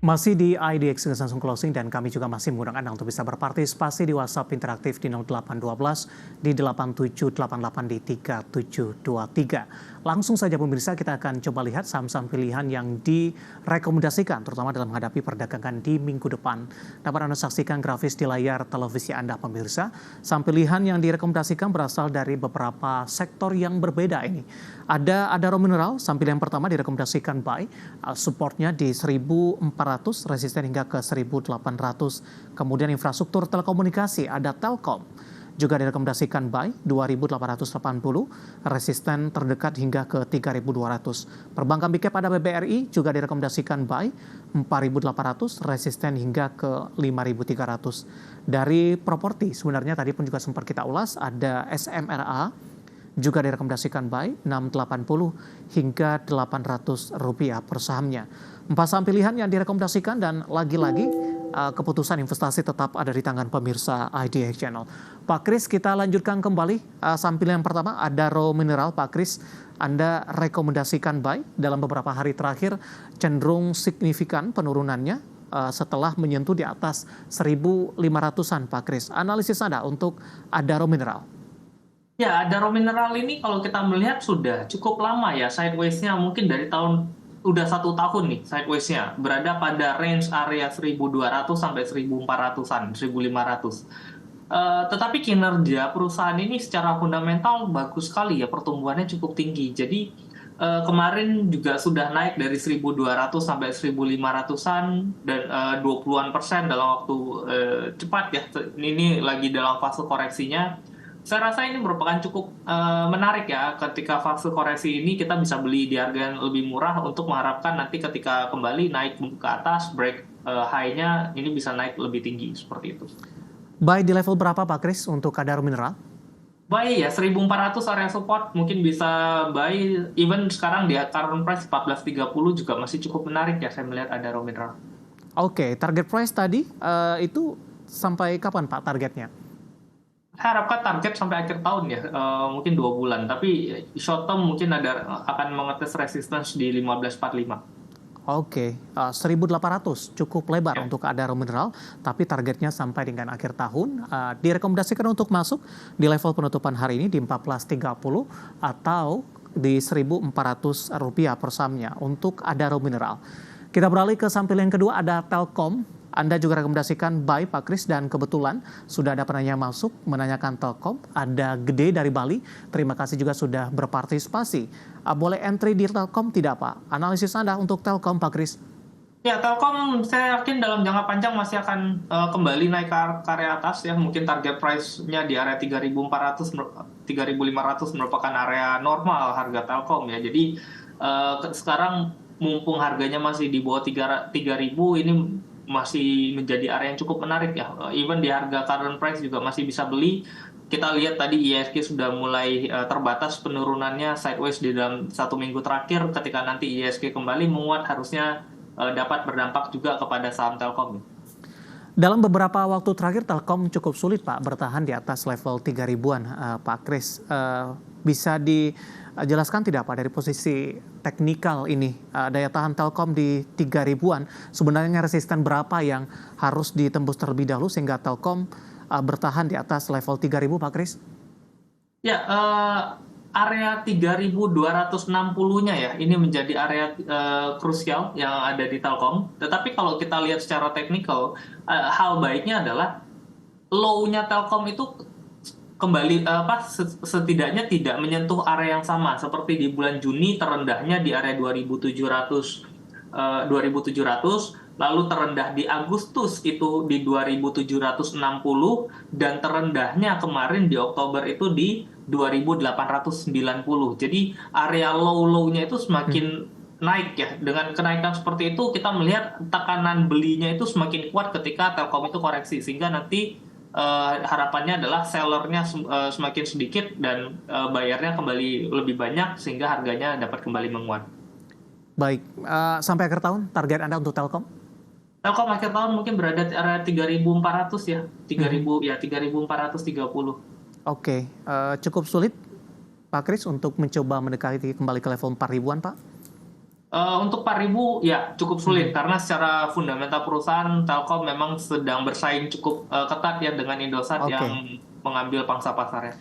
Masih di IDX langsung closing dan kami juga masih mengundang Anda untuk bisa berpartisipasi di WhatsApp interaktif di 0812 di 8788 di 3723. Langsung saja pemirsa kita akan coba lihat saham-saham pilihan yang direkomendasikan terutama dalam menghadapi perdagangan di minggu depan. Dapat Anda saksikan grafis di layar televisi Anda pemirsa. Saham pilihan yang direkomendasikan berasal dari beberapa sektor yang berbeda ini. Ada Adaro Mineral, saham pilihan pertama direkomendasikan buy, supportnya di 1400, resisten hingga ke 1800. Kemudian infrastruktur telekomunikasi ada Telkom, juga direkomendasikan buy 2880, resisten terdekat hingga ke 3200. Perbankan big cap ada BBRI, juga direkomendasikan buy 4800, resisten hingga ke 5300. Dari properti sebenarnya tadi pun juga sempat kita ulas, ada SMRA juga direkomendasikan buy 680 hingga 800 rupiah per sahamnya. 4 saham pilihan yang direkomendasikan dan lagi-lagi keputusan investasi tetap ada di tangan pemirsa IDX Channel. Pak Kris, kita lanjutkan kembali saham pilihan pertama Adaro Mineral. Pak Kris, Anda rekomendasikan buy dalam beberapa hari terakhir cenderung signifikan penurunannya setelah menyentuh di atas 1.500-an Pak Kris. Analisis Anda untuk Adaro Mineral. Ya, Adaro Mineral ini kalau kita melihat sudah cukup lama ya sideways-nya, mungkin dari udah 1 tahun nih sideways-nya berada pada range area 1.200 sampai 1.400-an, 1.500. Tetapi kinerja perusahaan ini secara fundamental bagus sekali ya, pertumbuhannya cukup tinggi. Jadi kemarin juga sudah naik dari 1.200 sampai 1.500-an dan 20-an% dalam waktu cepat ya. Ini lagi dalam fase koreksinya. Saya rasa ini merupakan cukup menarik ya, ketika fase koreksi ini kita bisa beli di harga yang lebih murah untuk mengharapkan nanti ketika kembali naik ke atas, break high-nya ini bisa naik lebih tinggi seperti itu. Buy di level berapa Pak Kris untuk Adaro Mineral? Buy ya 1.400 area support, mungkin bisa buy, even sekarang di current price 14.30 juga masih cukup menarik ya saya melihat Adaro Mineral. Oke, target price tadi itu sampai kapan Pak targetnya? Saya harapkan target sampai akhir tahun ya, mungkin 2 bulan. Tapi short term mungkin akan mengetes resistance di 1545. Oke, 1.800 cukup lebar Ya. untuk Adaro Mineral, tapi targetnya sampai dengan akhir tahun. Direkomendasikan untuk masuk di level penutupan hari ini di 14.30 atau di 1.400 rupiah per sahamnya untuk Adaro Mineral. Kita beralih ke saham pilihan kedua, ada Telkom. Anda juga rekomendasikan buy Pak Kris, dan kebetulan sudah ada penanya masuk menanyakan Telkom. Ada Gede dari Bali, terima kasih juga sudah berpartisipasi. Boleh entry di Telkom tidak Pak? Analisis Anda untuk Telkom Pak Kris? Ya, Telkom saya yakin dalam jangka panjang masih akan kembali naik ke area atas ya. Mungkin target price-nya di area 3.400, 3.500 merupakan area normal harga Telkom ya. Jadi sekarang mumpung harganya masih di bawah 3.000, ini masih menjadi area yang cukup menarik ya. Even di harga current price juga masih bisa beli. Kita lihat tadi IHSG sudah mulai terbatas penurunannya sideways di dalam 1 minggu terakhir. Ketika nanti IHSG kembali menguat, harusnya dapat berdampak juga kepada saham Telkom. Dalam beberapa waktu terakhir Telkom cukup sulit Pak bertahan di atas level 3.000-an Pak Kris. Bisa dijelaskan tidak Pak dari posisi teknikal ini, daya tahan Telkom di 3.000-an, sebenarnya resisten berapa yang harus ditembus terlebih dahulu sehingga Telkom bertahan di atas level 3.000 Pak Kris? Ya, area 3.260-nya ya, ini menjadi area krusial yang ada di Telkom. Tetapi kalau kita lihat secara teknikal, hal baiknya adalah low-nya Telkom itu kembali setidaknya tidak menyentuh area yang sama seperti di bulan Juni, terendahnya di area 2.700, lalu terendah di Agustus itu di 2.760, dan terendahnya kemarin di Oktober itu di 2.890. Jadi area low-nya itu semakin naik ya. Dengan kenaikan seperti itu kita melihat tekanan belinya itu semakin kuat ketika Telkom itu koreksi, sehingga nanti harapannya adalah sellernya semakin sedikit dan bayarnya kembali lebih banyak sehingga harganya dapat kembali menguat. Baik, sampai akhir tahun target Anda untuk Telkom? Telkom akhir tahun mungkin berada di area 3.400 ya, 3.430. Oke, cukup sulit Pak Kris untuk mencoba mendekati kembali ke level 4.000-an Pak? Untuk 4.000 ya cukup sulit karena secara fundamental perusahaan Telkom memang sedang bersaing cukup ketat ya dengan Indosat Oke. yang mengambil pangsa pasarnya.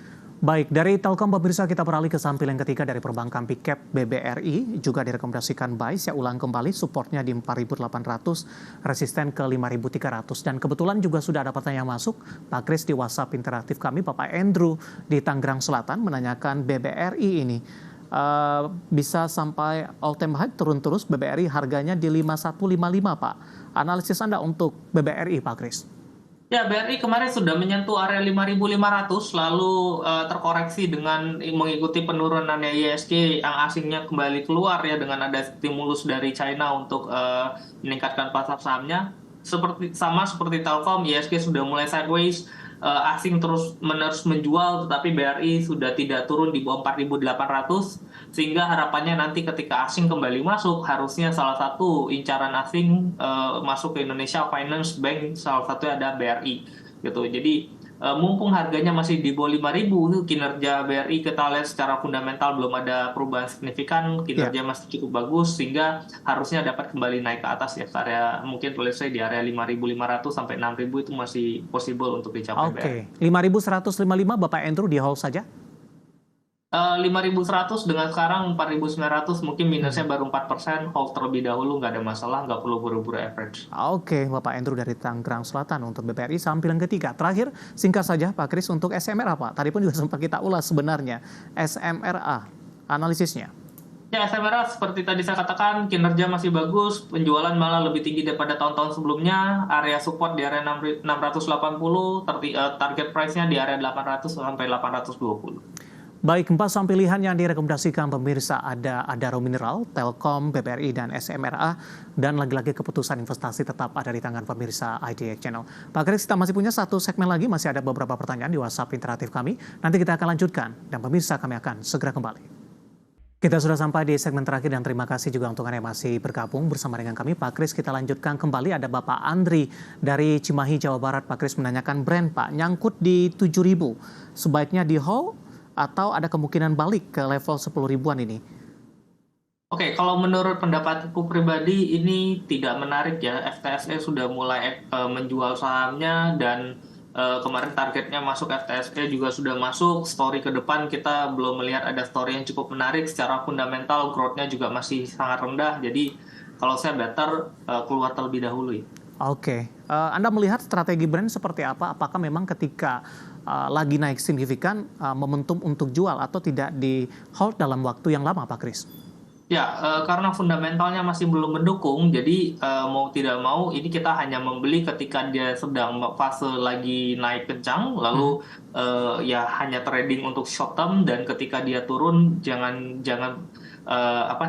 Baik, dari Telkom pemirsa kita beralih ke sampel yang ketiga dari perbankan Big Cap BBRI, juga direkomendasikan buy. Saya ulang kembali, supportnya di 4.800, resisten ke 5.300. Dan kebetulan juga sudah ada pertanyaan masuk, Pak Kris di WhatsApp interaktif kami, Bapak Andrew di Tangerang Selatan menanyakan BBRI ini. Bisa sampai all time high turun terus, BBRI harganya di 5155 Pak. Analisis Anda untuk BBRI Pak Kris? Ya, BRI kemarin sudah menyentuh area 5.500, lalu terkoreksi dengan mengikuti penurunannya ISG yang asingnya kembali keluar ya dengan ada stimulus dari China untuk meningkatkan pasar sahamnya. Sama seperti Telkom, ISG sudah mulai sideways, asing terus menerus menjual, tetapi BRI sudah tidak turun di bawah 4.800, sehingga harapannya nanti ketika asing kembali masuk, harusnya salah satu incaran asing masuk ke Indonesia Finance Bank, salah satunya ada BRI gitu. Jadi mumpung harganya masih di bawah 5.000, kinerja BRI kita lihat secara fundamental belum ada perubahan signifikan, kinerja masih cukup bagus, sehingga harusnya dapat kembali naik ke atas ya, ke area mungkin boleh saya di area 5.500 sampai 6.000 itu masih possible untuk dicapai BRI. Oke, 5.155 Bapak Andrew di hold saja. 5.100 dengan sekarang 4.900, mungkin minusnya baru 4%, hold terlebih dahulu, nggak ada masalah, nggak perlu buru-buru average. Oke, Bapak Andrew dari Tangerang Selatan untuk BBRI sampel yang ketiga. Terakhir, singkat saja Pak Kris untuk SMRA Pak. Tadi pun juga sempat kita ulas sebenarnya. SMRA, analisisnya. Ya, SMRA seperti tadi saya katakan, kinerja masih bagus, penjualan malah lebih tinggi daripada tahun-tahun sebelumnya, area support di area 680, target price-nya di area 800 sampai 820. Baik, 4 saham pilihan yang direkomendasikan pemirsa ada Adaro Mineral, Telkom, BBRI, dan SMRA. Dan lagi-lagi keputusan investasi tetap ada di tangan pemirsa IDX Channel. Pak Kris, kita masih punya satu segmen lagi, masih ada beberapa pertanyaan di WhatsApp interaktif kami. Nanti kita akan lanjutkan, dan pemirsa kami akan segera kembali. Kita sudah sampai di segmen terakhir dan terima kasih juga untuk Anda yang masih bergabung bersama dengan kami. Pak Kris, kita lanjutkan kembali. Ada Bapak Andri dari Cimahi, Jawa Barat. Pak Kris menanyakan brand, Pak, nyangkut di 7.000. Sebaiknya di hold atau ada kemungkinan balik ke level 10 ribuan ini? Oke, kalau menurut pendapatku pribadi ini tidak menarik ya. FTSE sudah mulai menjual sahamnya dan kemarin targetnya masuk, FTSE juga sudah masuk. Story ke depan kita belum melihat ada story yang cukup menarik. Secara fundamental growth-nya juga masih sangat rendah. Jadi kalau saya better keluar terlebih dahulu ya. Oke, Anda melihat strategi brand seperti apa? Apakah memang ketika lagi naik signifikan momentum untuk jual atau tidak di hold dalam waktu yang lama Pak Kris? Ya, karena fundamentalnya masih belum mendukung, jadi mau tidak mau ini kita hanya membeli ketika dia sedang fase lagi naik kencang, lalu ya hanya trading untuk short term, dan ketika dia turun jangan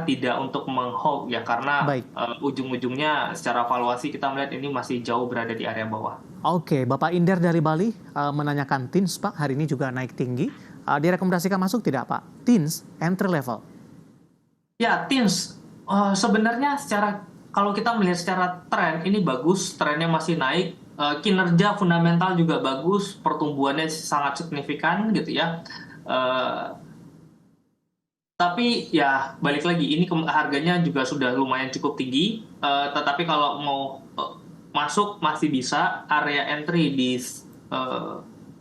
tidak untuk menghold ya, karena ujung-ujungnya secara valuasi kita melihat ini masih jauh berada di area bawah. Oke, Bapak Inder dari Bali menanyakan TINS Pak, hari ini juga naik tinggi. Direkomendasikan masuk tidak Pak? TINS entry level. Ya, TINS sebenarnya kalau kita melihat secara tren ini bagus, trennya masih naik, kinerja fundamental juga bagus, pertumbuhannya sangat signifikan gitu ya. Tapi ya balik lagi, ini harganya juga sudah lumayan cukup tinggi, tetapi kalau mau masuk masih bisa, area entry di 1250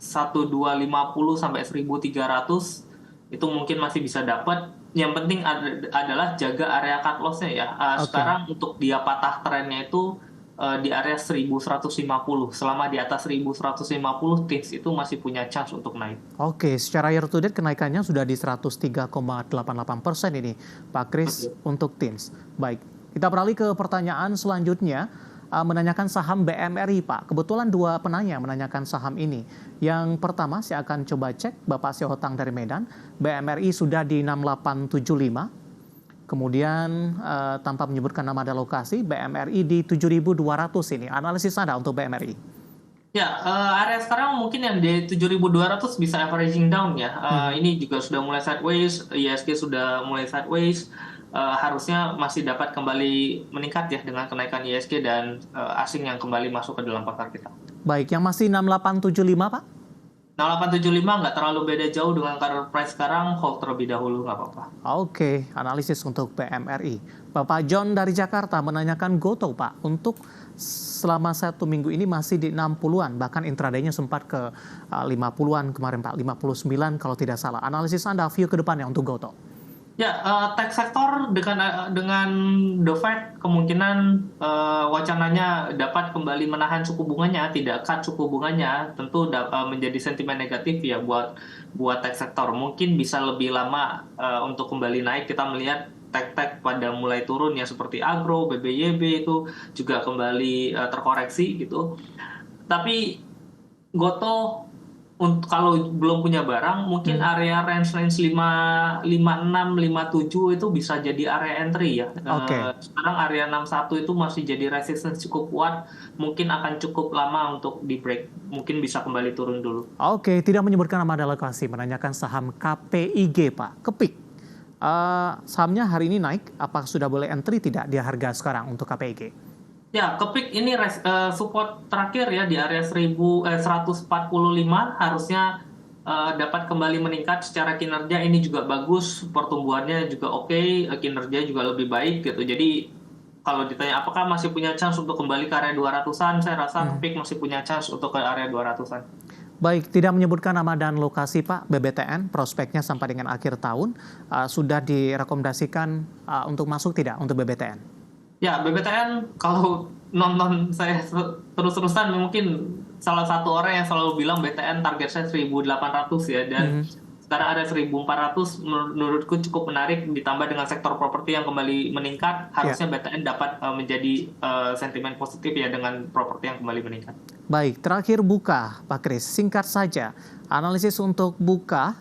sampai 1300 itu mungkin masih bisa dapat. Yang penting adalah jaga area cut loss-nya ya. Sekarang untuk dia patah trennya itu di area 1150. Selama di atas 1150, TINS itu masih punya chance untuk naik. Oke, secara year to date kenaikannya sudah di 103,88% ini, Pak Kris, untuk TINS. Baik, kita beralih ke pertanyaan selanjutnya. Menanyakan saham BMRI, Pak. Kebetulan dua penanya menanyakan saham ini. Yang pertama, saya akan coba cek Bapak Syahotang dari Medan. BMRI sudah di 6875. Kemudian tanpa menyebutkan nama ada lokasi, BMRI di 7.200 ini. Analisis Anda untuk BMRI? Ya, area sekarang mungkin yang di 7.200 bisa averaging down ya. Ini juga sudah mulai sideways, ISG sudah mulai sideways. Harusnya masih dapat kembali meningkat ya dengan kenaikan ISG dan asing yang kembali masuk ke dalam pasar kita. Baik, yang masih 6875 Pak? 0875 nggak terlalu beda jauh dengan current price sekarang, hold terlebih dahulu nggak apa-apa. Oke, analisis untuk PMRI. Bapak John dari Jakarta menanyakan GoTo Pak, untuk selama 1 minggu ini masih di 60-an, bahkan intradaynya sempat ke 50-an kemarin Pak, 59 kalau tidak salah. Analisis Anda, view ke depannya untuk GoTo. Ya, tech sektor dengan The Fed kemungkinan wacananya dapat kembali menahan suku bunganya, tidak cut suku bunganya, tentu menjadi sentimen negatif ya buat tech sektor. Mungkin bisa lebih lama untuk kembali naik. Kita melihat tech pada mulai turun ya, seperti Agro, BBYB itu juga kembali terkoreksi gitu. Tapi Goto kalau belum punya barang, mungkin area range 56, 57 itu bisa jadi area entry ya. Oke. Sekarang area 61 itu masih jadi resistance cukup kuat, mungkin akan cukup lama untuk di break. Mungkin bisa kembali turun dulu. Oke, tidak menyebutkan nama dan lokasi, menanyakan saham KPIG Pak, Kepik. Sahamnya hari ini naik, apakah sudah boleh entry tidak di harga sekarang untuk KPIG? Ya, Kepik ini support terakhir ya di area 145 harusnya dapat kembali meningkat secara kinerja. Ini juga bagus, pertumbuhannya juga oke, kinerja juga lebih baik gitu. Jadi kalau ditanya apakah masih punya chance untuk kembali ke area 200-an, saya rasa Kepik masih punya chance untuk ke area 200-an. Baik, tidak menyebutkan nama dan lokasi Pak, BBTN, prospeknya sampai dengan akhir tahun, sudah direkomendasikan untuk masuk tidak untuk BBTN? Ya, BBTN kalau nonton saya terus-terusan mungkin salah satu orang yang selalu bilang BTN target saya 1.800 ya, dan sekarang ada 1.400, menurutku cukup menarik, ditambah dengan sektor properti yang kembali meningkat, harusnya BTN dapat menjadi sentimen positif ya dengan properti yang kembali meningkat. Baik, terakhir Buka, Pak Kris, singkat saja, analisis untuk Buka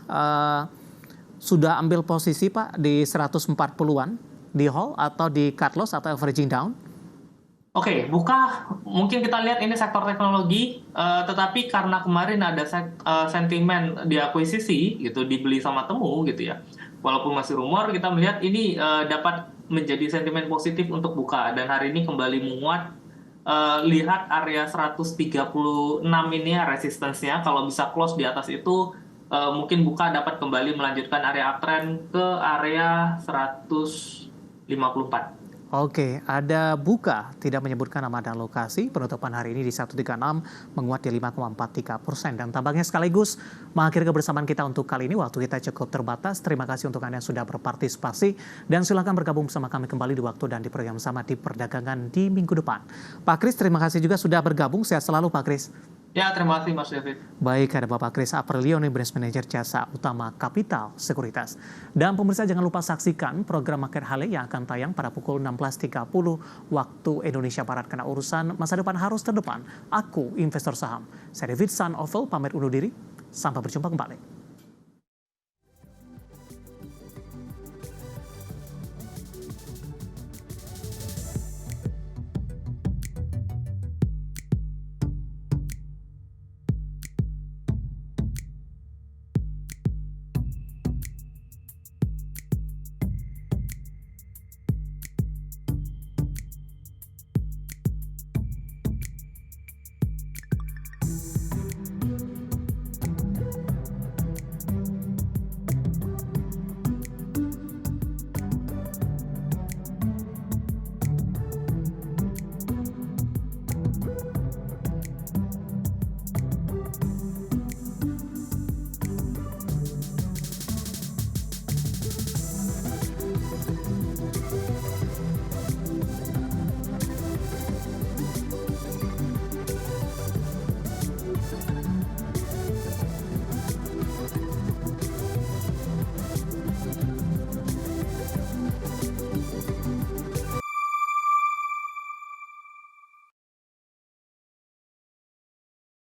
sudah ambil posisi Pak di 140-an, di hold atau di cut loss atau averaging down? Oke, Buka mungkin kita lihat ini sektor teknologi, tetapi karena kemarin ada sentimen diakuisisi gitu, dibeli sama Temu gitu ya. Walaupun masih rumor, kita melihat ini dapat menjadi sentimen positif untuk Buka, dan hari ini kembali menguat. Lihat area 136 ini ya resistance-nya, kalau bisa close di atas itu mungkin Buka dapat kembali melanjutkan area uptrend ke area 154. Oke, ada Buka, tidak menyebutkan nama dan lokasi, penutupan hari ini di 136 menguat di 5,43%. Dan tampaknya sekaligus mengakhiri kebersamaan kita untuk kali ini, waktu kita cukup terbatas. Terima kasih untuk Anda yang sudah berpartisipasi, dan silakan bergabung bersama kami kembali di waktu dan di program sama di perdagangan di minggu depan. Pak Kris, terima kasih juga sudah bergabung, sehat selalu Pak Kris. Ya, terima kasih Mas David. Baik, ada Bapak Kris Aprilio, Branch Manager Jasa Utama Kapital Sekuritas. Dan pemirsa jangan lupa saksikan program Market Hale yang akan tayang pada pukul 16.30 waktu Indonesia Barat, karena urusan masa depan harus terdepan. Aku investor saham. Saya David San Oval, pamit undur diri. Sampai berjumpa kembali.